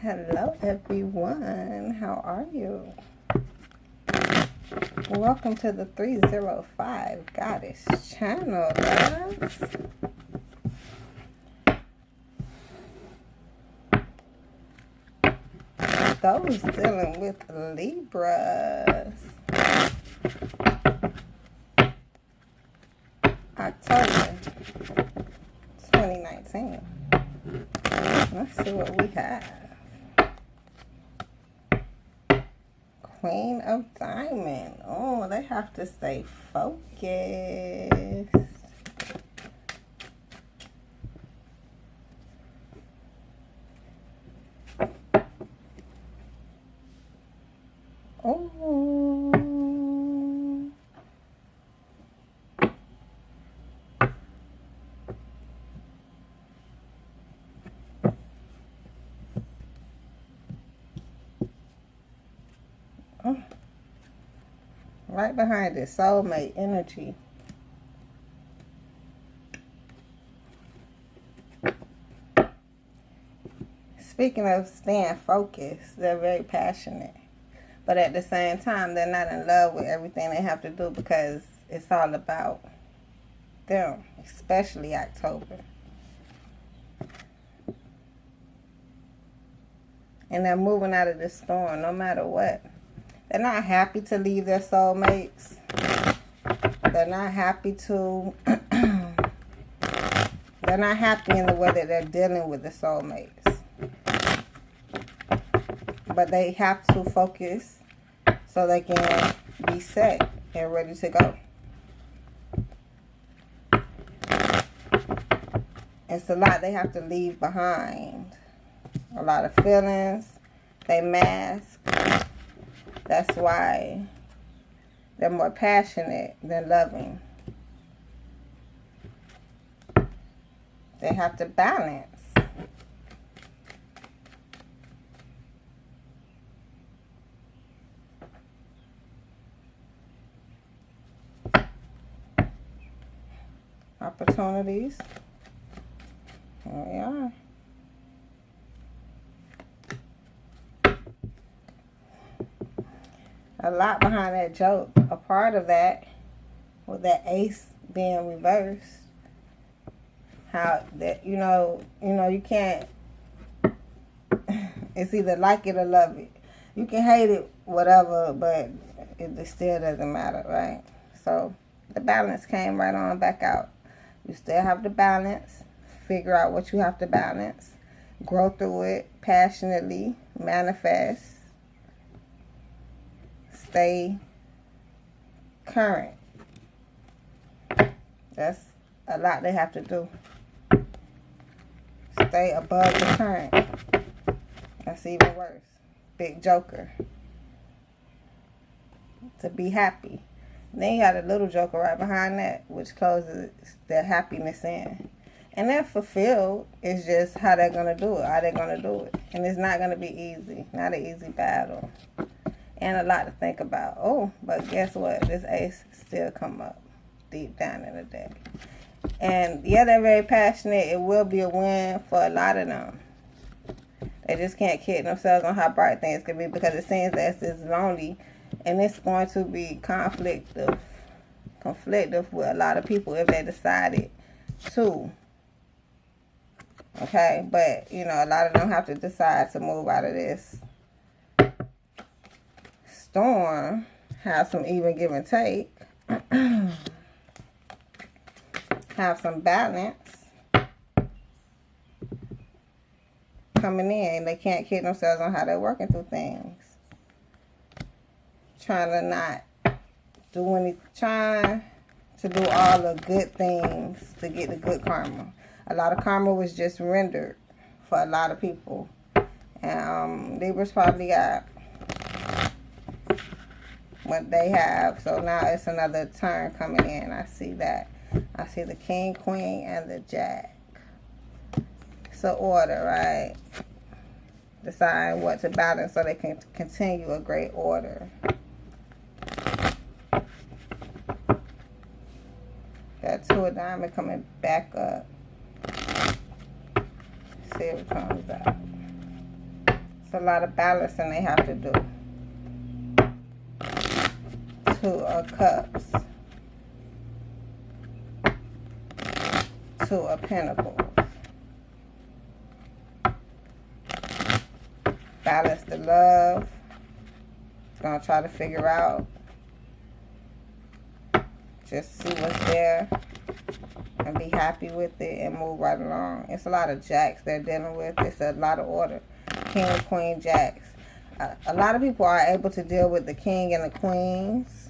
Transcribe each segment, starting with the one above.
Hello everyone, how are you? Welcome to the 305 Goddess channel, loves. Those dealing with Libras. October 2019. Let's see what we have. Queen of Diamond. Oh, they have to stay focused. Oh. Right behind it, soulmate energy. Speaking of staying focused, they're very passionate. But at the same time, they're not in love with everything they have to do because it's all about them, especially October. And they're moving out of this storm no matter what. They're not happy to leave their soulmates. They're not happy to... they're not happy in the way that they're dealing with the soulmates. But they have to focus so they can be set and ready to go. It's a lot they have to leave behind. A lot of feelings. They mask. That's why they're more passionate than loving. They have to balance. Opportunities. Here we are. A lot behind that joke. A part of that, with that ace being reversed, how that you can't. It's either like it or love it. You can hate it, whatever, but it still doesn't matter, right? So the balance came right on back out. You still have to balance. Figure out what you have to balance. Grow through it passionately. Manifest. Stay current. That's a lot they have to do. Stay above the current. That's even worse. Big joker. To be happy. Then you got a little joker right behind that, which closes their happiness in. And they're fulfilled. It's just how they're going to do it. How they're going to do it. And it's not going to be easy. Not an easy battle. And a lot to think about. Oh, but guess what? This ace still come up deep down in the deck. And yeah, they're very passionate. It will be a win for a lot of them. They just can't kid themselves on how bright things can be because it seems that it's lonely. And it's going to be conflictive with a lot of people if they decided to. Okay? But, a lot of them have to decide to move out of this storm, have some even give and take, have some balance coming in. They can't kid themselves on how they're working through things. Trying to do all the good things to get the good karma. A lot of karma was just rendered for a lot of people. And Libras probably got what they have. So now it's another turn coming in. I see that. I see the king, queen, and the jack. It's an order, right? Decide what to balance so they can continue a great order. Got two of diamonds coming back up. See what comes out. It's a lot of balancing they have to do. Two of Cups. Two of Pentacles. Balance the love. It's going to try to figure out. Just see what's there. And be happy with it and move right along. It's a lot of jacks they're dealing with. It's a lot of order. King, Queen, Jacks. A lot of people are able to deal with the King and the Queens.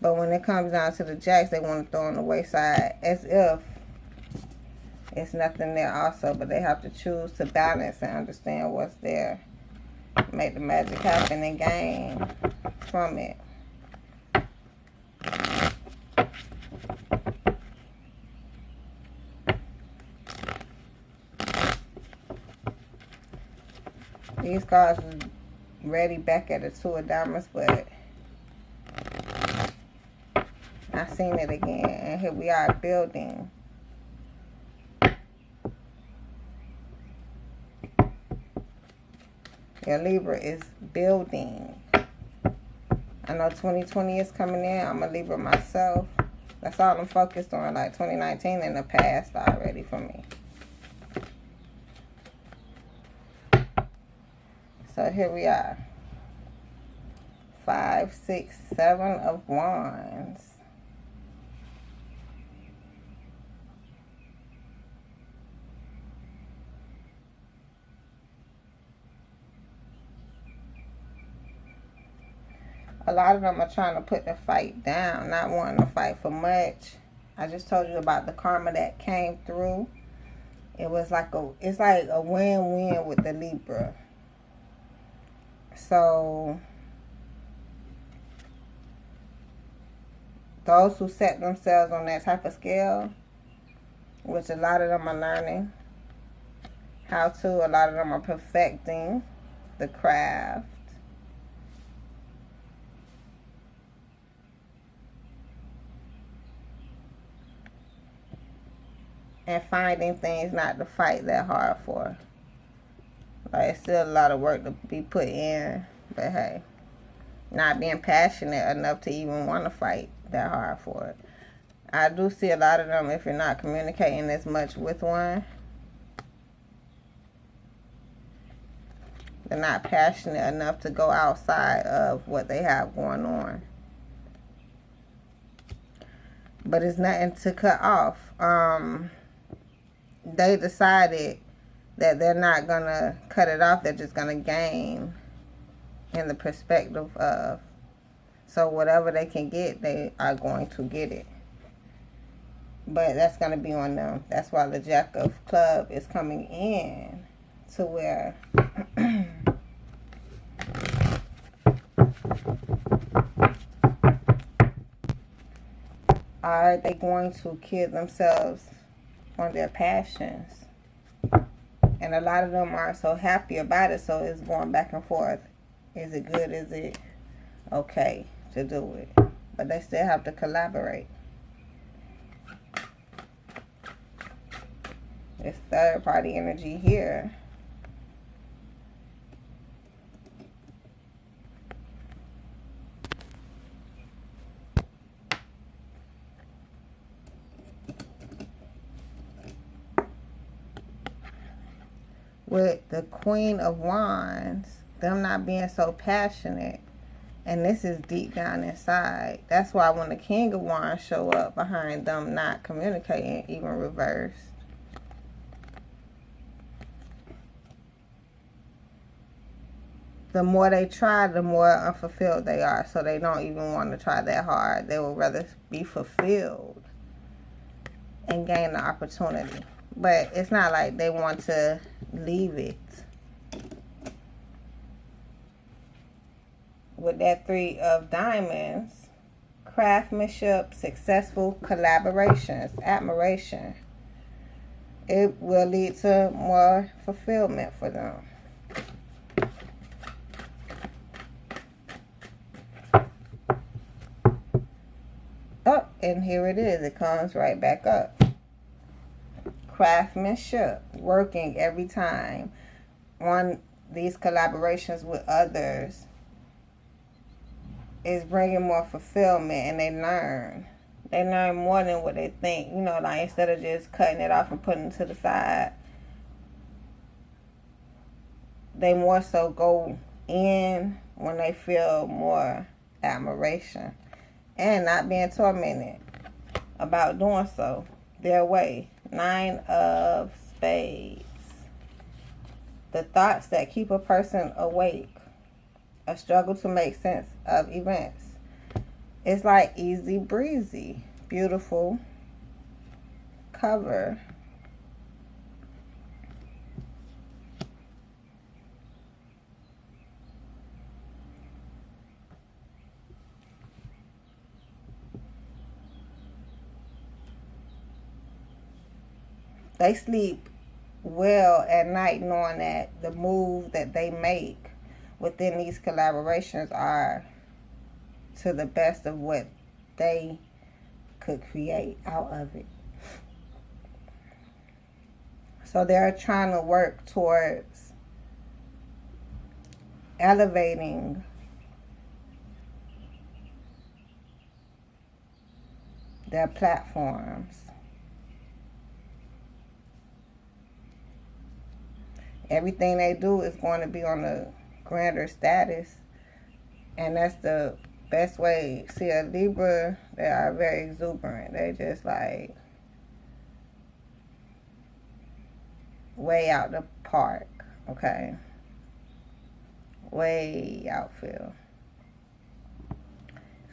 But when it comes down to the Jacks, they want to throw on the wayside as if it's nothing there also. But they have to choose to balance and understand what's there. Make the magic happen and gain from it. These cards was ready back at the Two of Diamonds, but I seen it again, and here we are building. Your Libra is building. I know 2020 is coming in. I'm a Libra myself. That's all I'm focused on, like 2019 in the past already for me. So here we are. 5, 6, 7 of Wands. A lot of them are trying to put the fight down, not wanting to fight for much. I just told you about the karma that came through. It was like it's like a win-win with the Libra. So those who set themselves on that type of scale, which a lot of them are learning how to, a lot of them are perfecting the craft. And finding things not to fight that hard for. Like, it's still a lot of work to be put in. But hey, not being passionate enough to even want to fight that hard for it. I do see a lot of them, if you're not communicating as much with one, they're not passionate enough to go outside of what they have going on. But it's nothing to cut off. They decided that they're not going to cut it off. They're just going to gain in the perspective of, so whatever they can get, they are going to get it. But that's going to be on them. That's why the Jack of Clubs is coming in to where are they going to kill themselves on their passions? And a lot of them aren't so happy about it, so it's going back and forth. Is it good? Is it okay to do it? But they still have to collaborate. It's third party energy here. With the Queen of Wands, them not being so passionate, and this is deep down inside. That's why when the King of Wands show up behind them not communicating, even reversed, the more they try, the more unfulfilled they are. So they don't even want to try that hard. They would rather be fulfilled and gain the opportunity. But it's not like they want to leave it. With that Three of Diamonds, craftsmanship, successful collaborations, admiration. It will lead to more fulfillment for them. Oh, and here it is. It comes right back up. Craftsmanship, working every time. on these collaborations with others is bringing more fulfillment, and they learn. They learn more than what they think. You know, like instead of just cutting it off and putting it to the side, they more so go in when they feel more admiration and not being tormented about doing so their way. 9 of Spades. The thoughts that keep a person awake. A struggle to make sense of events. It's like easy breezy. Beautiful cover. They sleep well at night knowing that the move that they make within these collaborations are to the best of what they could create out of it. So they're trying to work towards elevating their platforms. Everything they do is going to be on a grander status, and that's the best way. See, a Libra, they are very exuberant. They just like way out the park, okay? Way outfield.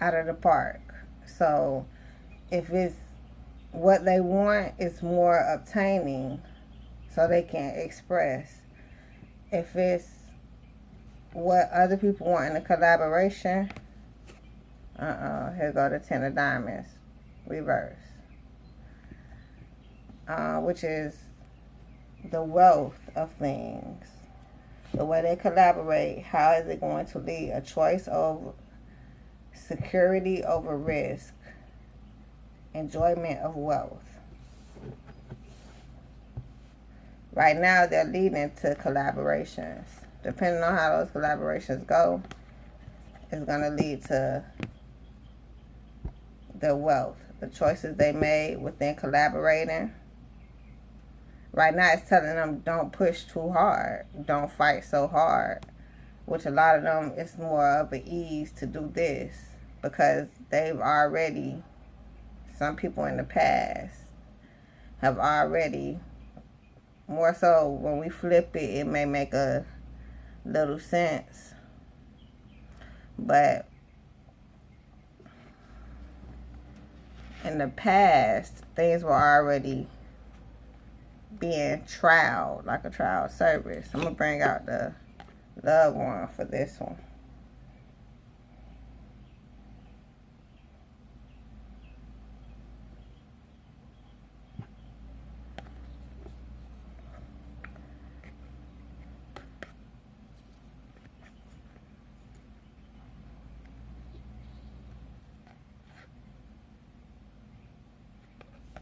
Out of the park. So if it's what they want, it's more obtaining so they can express. If it's what other people want in a collaboration, here go the 10 of Diamonds, reverse. Which is the wealth of things. The way they collaborate, how is it going to lead? A choice of security over risk. Enjoyment of wealth. Right now, they're leading to collaborations. Depending on how those collaborations go, it's going to lead to their wealth. The choices they made within collaborating. Right now, it's telling them don't push too hard. Don't fight so hard. Which a lot of them, it's more of an ease to do this. Because they've already, some people in the past have already, more so when we flip it, it may make a little sense. But in the past, things were already being trialed, like a trial service. I'm going to bring out the love one for this one.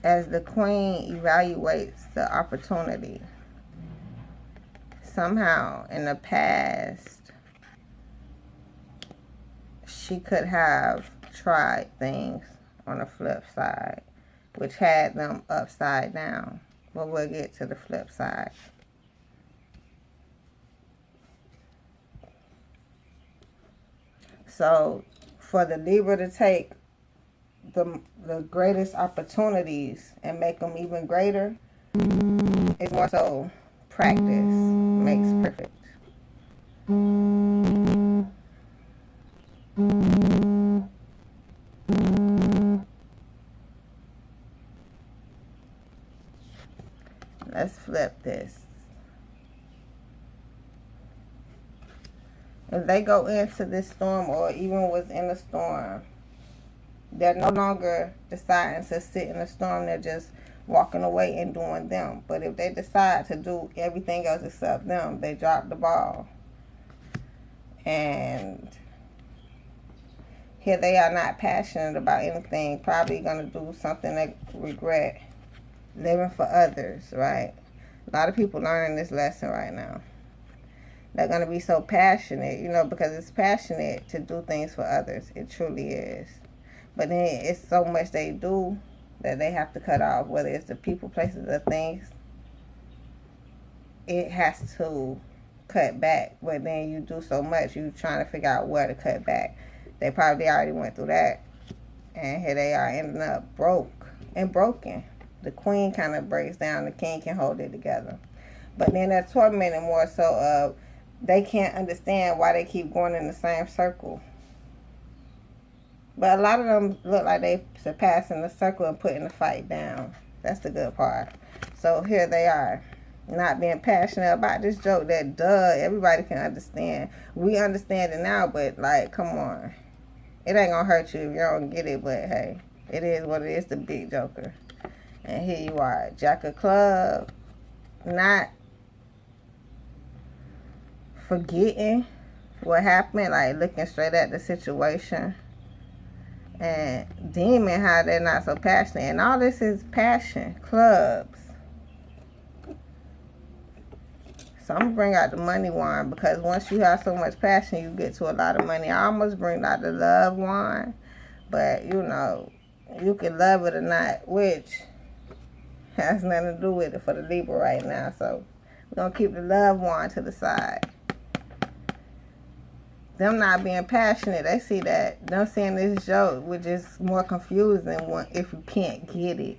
As the Queen evaluates the opportunity, somehow in the past, she could have tried things on the flip side, which had them upside down. But we'll get to the flip side. So for the Libra to take the greatest opportunities and make them even greater, it's more so practice makes perfect. Let's flip this. If they go into this storm or even was in a storm, they're no longer deciding to sit in the storm. They're just walking away and doing them. But if they decide to do everything else except them, they drop the ball. And here they are not passionate about anything. Probably going to do something they regret. Living for others, right? A lot of people learning this lesson right now. They're going to be so passionate, you know, because it's passionate to do things for others. It truly is. But then it's so much they do that they have to cut off, whether it's the people, places, or things. It has to cut back. But then you do so much, you trying to figure out where to cut back. They probably already went through that. And here they are ending up broke and broken. The queen kind of breaks down. The king can hold it together. But then they're tormented more so of they can't understand why they keep going in the same circle. But a lot of them look like they surpassing the circle and putting the fight down. That's the good part. So here they are, not being passionate about this joke that, everybody can understand. We understand it now, but, like, come on. It ain't gonna hurt you if you don't get it, but, hey, it is what it is, the big joker. And here you are, Jack of Club, not forgetting what happened, like looking straight at the situation and deeming how they're not so passionate. And all this is passion, clubs. So I'm going to bring out the money wand, because once you have so much passion, you get to a lot of money. I almost bring out the love wand, but you know, you can love it or not, which has nothing to do with it for the Libra right now. So we're going to keep the love wand to the side. Them not being passionate, they see that. Them seeing this joke, which is more confusing if you can't get it.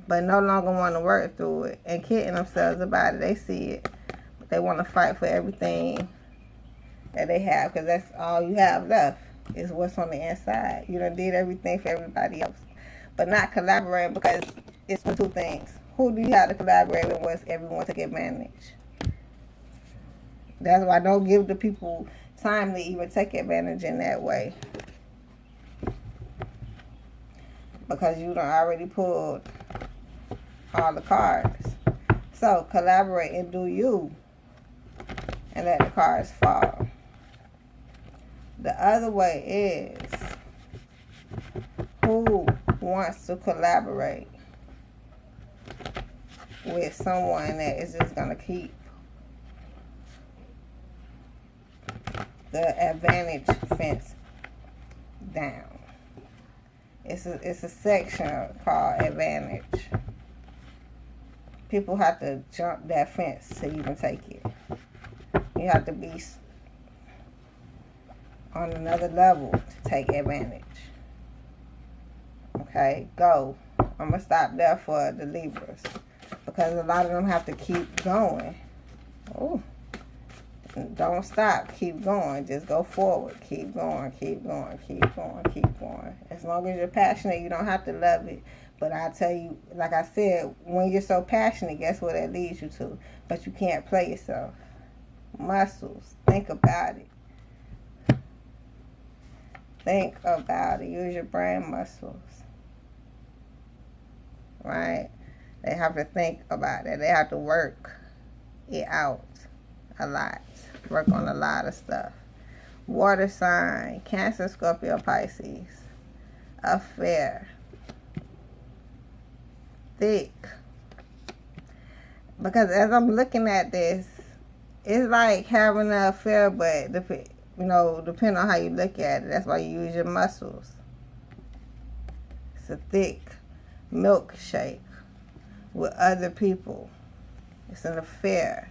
But no longer want to work through it and kidding themselves about it. They see it. But they want to fight for everything that they have, because that's all you have left is what's on the inside. You done did everything for everybody else. But not collaborating, because it's for two things. Who do you have to collaborate with once everyone took advantage? That's why I don't give the people time to even take advantage in that way. Because you done already pulled all the cards. So collaborate and do you. And let the cards fall. The other way is, who wants to collaborate with someone that is just going to keep the advantage fence down? It's a section called advantage. People have to jump that fence to even take it. You have to be on another level to take advantage. Okay, go. I'm going to stop there for the Libras, because a lot of them have to keep going. Oh. Don't stop. Keep going. Just go forward. Keep going. Keep going. Keep going. Keep going. As long as you're passionate, you don't have to love it. But I tell you, like I said, when you're so passionate, guess what that leads you to? But you can't play yourself. Muscles. Think about it. Think about it. Use your brain muscles. Right? They have to think about it. They have to work it out a lot. Work on a lot of stuff. Water sign, Cancer, Scorpio, Pisces. Affair. Thick. Because as I'm looking at this, it's like having an affair, but you know, depending on how you look at it, that's why you use your muscles. It's a thick milkshake with other people. It's an affair.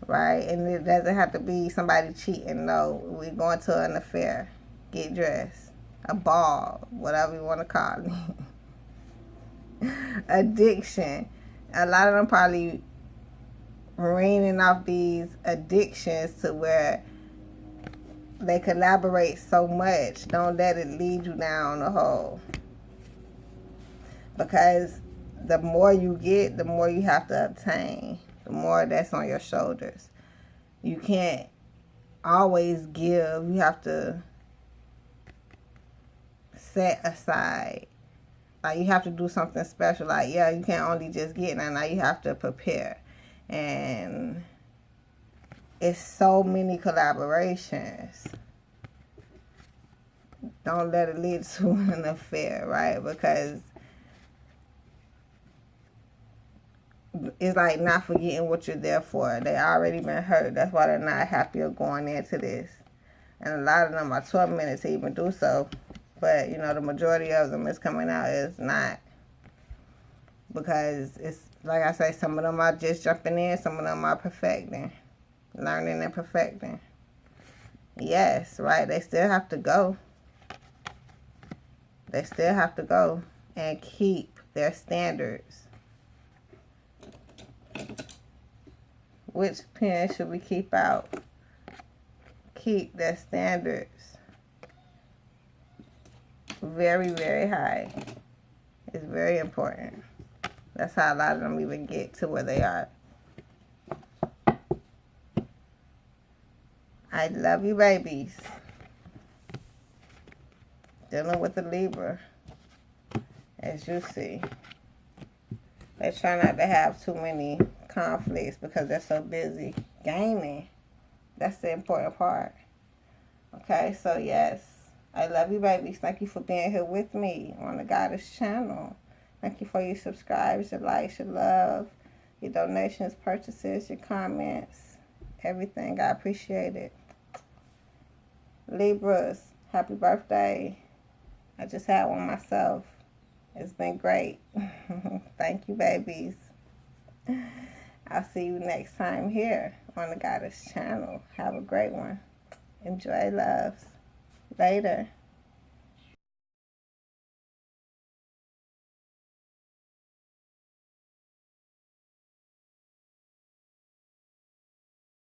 Right? And it doesn't have to be somebody cheating. No, we're going to an affair. Get dressed. A ball. Whatever you want to call it. Addiction. A lot of them probably reigning off these addictions to where they collaborate so much. Don't let it lead you down the hole. Because the more you get, the more you have to obtain. The more that's on your shoulders. You can't always give. You have to set aside. Like, you have to do something special. Like, yeah, you can't only just get now you have to prepare. And it's so many collaborations. Don't let it lead to an affair, right? Because it's like not forgetting what you're there for. They already been hurt. That's why they're not happy of going into this. And a lot of them are tormented to even do so. But, you know, the majority of them is coming out is not. Because it's, like I say, some of them are just jumping in. Some of them are perfecting. Learning and perfecting. Yes, right. They still have to go. They still have to go and keep their standards. Which pen should we keep out? Keep their standards very, very high. It's very important. That's how a lot of them even get to where they are. I love you, babies. Dealing with the Libra, as you see. They try not to have too many conflicts because they're so busy gaming. That's the important part. Okay, so yes, I love you, babies. Thank you for being here with me on the Goddess channel. Thank you for your subscribes, your likes, your love, your donations, purchases, your comments, everything. I appreciate it. Libras, happy birthday. I just had one myself. It's been great. Thank you, babies. I'll see you next time here on the Goddess channel. Have a great one. Enjoy, loves. Later.